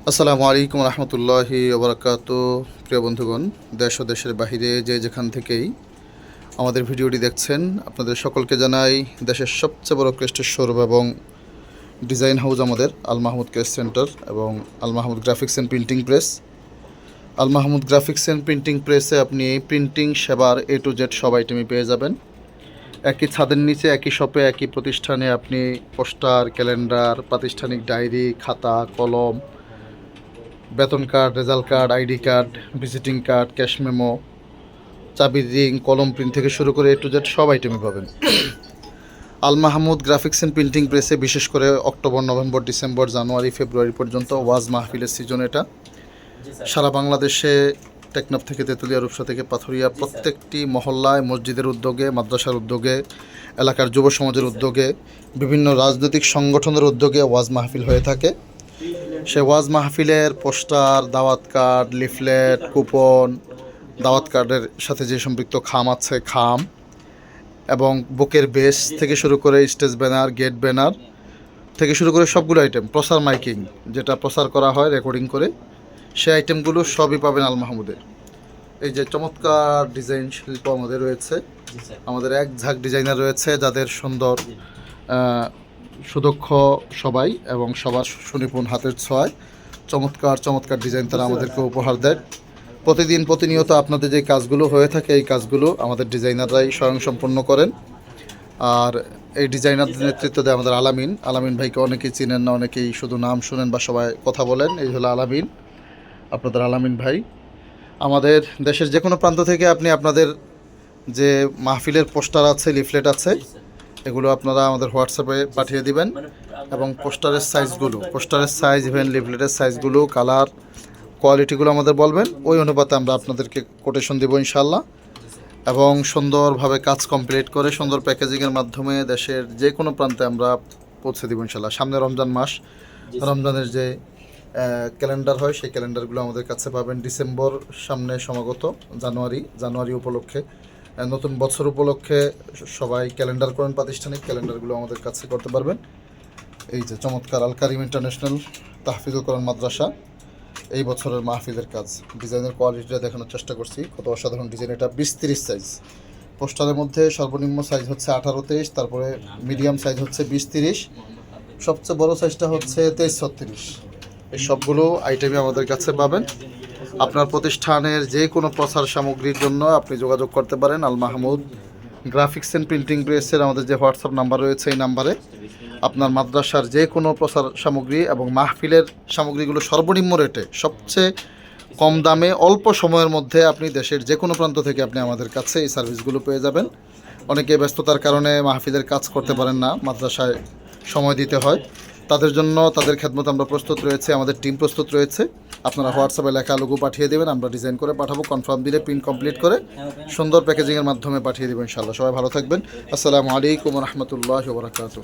আসসালামু আলাইকুম রহমতুল্লাহি ওবরাকাতু। প্রিয় বন্ধুগণ, দেশ ও দেশের বাহিরে যে যেখান থেকেই আমাদের ভিডিওটি দেখছেন, আপনাদের সকলকে জানাই দেশের সবচেয়ে বড় ক্রেস্টের শোরুম এবং ডিজাইন হাউস আমাদের আল মাহমুদ ক্রেস্ট সেন্টার এবং Al Mahmud graphics and printing press. Al Mahmud graphics and printing প্রেসে আপনি প্রিন্টিং সেবার A to Z সব আইটেমই পেয়ে যাবেন। একই ছাদের নিচে, একই শপে, একই প্রতিষ্ঠানে আপনি পোস্টার, ক্যালেন্ডার, প্রাতিষ্ঠানিক ডায়েরি, খাতা, কলম, বেতন card, result card, ID card, visiting card, cash memo, চাবির রিং, কলম প্রিন্ট থেকে শুরু করে A to Z সব আইটেমই পাবেন। আল মাহমুদ গ্রাফিক্স অ্যান্ড প্রিন্টিং প্রেসে বিশেষ করে অক্টোবর, নভেম্বর, ডিসেম্বর, জানুয়ারি, ফেব্রুয়ারি পর্যন্ত ওয়াজ মাহফিলের সিজন এটা। সারা বাংলাদেশে টেকনাফ থেকে তেঁতুলিয়া, রূপসা থেকে পাথুরিয়া প্রত্যেকটি মহল্লায়, মসজিদের উদ্যোগে, মাদ্রাসার উদ্যোগে, এলাকার যুব সমাজের উদ্যোগে, বিভিন্ন রাজনৈতিক সংগঠনের উদ্যোগে ওয়াজ মাহফিল হয়ে থাকে। সে ওয়াজ মাহফিলের পোস্টার, দাওয়াত কার্ড, লিফলেট, কুপন, দাওয়াত কার্ডের সাথে যে সম্পৃক্ত খাম আছে খাম, এবং বুকের বেস থেকে শুরু করে স্টেজ ব্যানার, গেট ব্যানার থেকে শুরু করে সবগুলো আইটেম, প্রচার মাইকিং যেটা প্রচার করা হয় রেকর্ডিং করে, সেই আইটেমগুলো সবই পাবেন আল মাহমুদের। এই যে চমৎকার ডিজাইন শিল্প আমাদের রয়েছে, আমাদের এক ঝাঁক ডিজাইনার রয়েছে যাদের সুন্দর সুদক্ষ সবাই এবং সবার সুনিপুণ হাতের ছোঁয়ায় চমৎকার চমৎকার ডিজাইন তারা আমাদেরকে উপহার দেয়। প্রতিনিয়ত আপনাদের যে কাজগুলো হয়ে থাকে এই কাজগুলো আমাদের ডিজাইনাররাই স্বয়ংসম্পন্ন করেন। আর এই ডিজাইনারদের নেতৃত্ব দেয় আমাদের আলামিন ভাইকে অনেকেই চিনেন না, অনেকেই শুধু নাম শুনেন বা সবাই কথা বলেন। এই হলো আলামিন, আপনাদের আলামিন ভাই। আমাদের দেশের যে কোনো প্রান্ত থেকে আপনি আপনাদের যে মাহফিলের পোস্টার আছে, লিফলেট আছে, এগুলো আপনারা আমাদের হোয়াটসঅ্যাপে পাঠিয়ে দিবেন এবং পোস্টারের সাইজ, ইভেন লিফলেটের সাইজগুলো, কালার, কোয়ালিটিগুলো আমাদের বলবেন। ওই অনুপাতে আমরা আপনাদেরকে কোটেশন দেবো ইনশাল্লাহ, এবং সুন্দরভাবে কাজ কমপ্লিট করে সুন্দর প্যাকেজিংয়ের মাধ্যমে দেশের যে কোনো প্রান্তে আমরা পৌঁছে দেবো ইনশাল্লাহ। সামনে রমজান মাস, রমজানের যে ক্যালেন্ডার হয় সেই ক্যালেন্ডারগুলো আমাদের কাছে পাবেন। ডিসেম্বর সামনে সমাগত, জানুয়ারি উপলক্ষে, নতুন বছর উপলক্ষে সবাই ক্যালেন্ডার করেন, প্রাতিষ্ঠানিক ক্যালেন্ডারগুলো আমাদের কাছে করতে পারবেন। এই যে চমৎকার আল কারিম ইন্টারন্যাশনাল তাহফিজুল কোরআন মাদ্রাসা এই বছরের মাহফিলের কাজ, ডিজাইনের কোয়ালিটিটা দেখানোর চেষ্টা করছি, কত অসাধারণ ডিজাইন। এটা 20-30 সাইজ, পোস্টারের মধ্যে সর্বনিম্ন সাইজ হচ্ছে 18-23, তারপরে মিডিয়াম সাইজ হচ্ছে 20-30, সবচেয়ে বড় সাইজটা হচ্ছে 23-36। এই সবগুলো আইটেমই আমাদের কাছে পাবেন। আপনার প্রতিষ্ঠানের যে কোনো প্রচার সামগ্রীর জন্য আপনি যোগাযোগ করতে পারেন আল মাহমুদ গ্রাফিক্স অ্যান্ড প্রিন্টিং প্রেসের আমাদের যে হোয়াটসঅ্যাপ নাম্বার রয়েছে এই নাম্বারে আপনার মাদ্রাসার যে কোনো প্রচার সামগ্রী এবং মাহফিলের সামগ্রীগুলো সর্বনিম্ন রেটে, সবচেয়ে কম দামে, অল্প সময়ের মধ্যে আপনি দেশের যে কোনো প্রান্ত থেকে আপনি আমাদের কাছে এই সার্ভিসগুলো পেয়ে যাবেন। অনেকে ব্যস্ততার কারণে মাহফিলের কাজ করতে পারেন না, মাদ্রাসায় সময় দিতে হয়, তাদের জন্য তাদের খেদমত আমরা প্রস্তুত রয়েছে, আমাদের টিম প্রস্তুত রয়েছে। আপনারা হোয়াটসঅ্যাপে লেখা লোগো পাঠিয়ে দেবেন, আমরা ডিজাইন করে পাঠাবো, কনফার্ম দিলে প্রিন্ট কমপ্লিট করে সুন্দর প্যাকেজিংয়ের মাধ্যমে পাঠিয়ে দেবো ইনশাআল্লাহ। সবাই ভালো থাকবেন। আসসালামু আলাইকুম রহমতুল্লাহি ওয়া বারাকাতুহু।